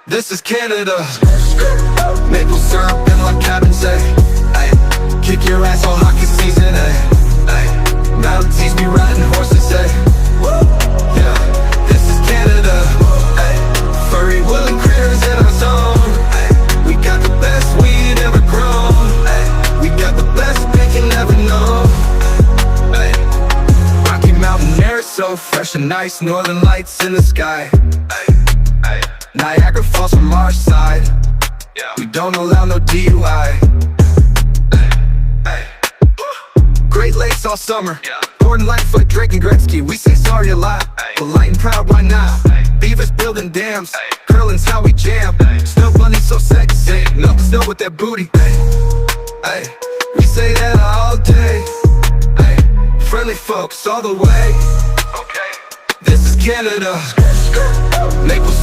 This is Canada. Maple syrup in my cabin, say, ay. Kick your ass all hockey season, ay. Mountains be riding horses, say, yeah. This is Canada, ay. Furry woolen critters in our zone, ay. We got the best weed ever grown, ay. We got the best bacon ever known, ay. Rocky Mountain air so fresh and nice, northern lights in the sky, ay. Niagara Falls from our side, yeah. We don't allow no DUI. Great Lakes all summer, yeah. Gordon Lightfoot, Drake and Gretzky, we say sorry a lot, polite and proud, why not? Beavers building dams, curling's how we jam. Snow bunny so sexy, milk snow with that booty. We say that all day. Friendly folks all the way. This is Canada. Maple syrup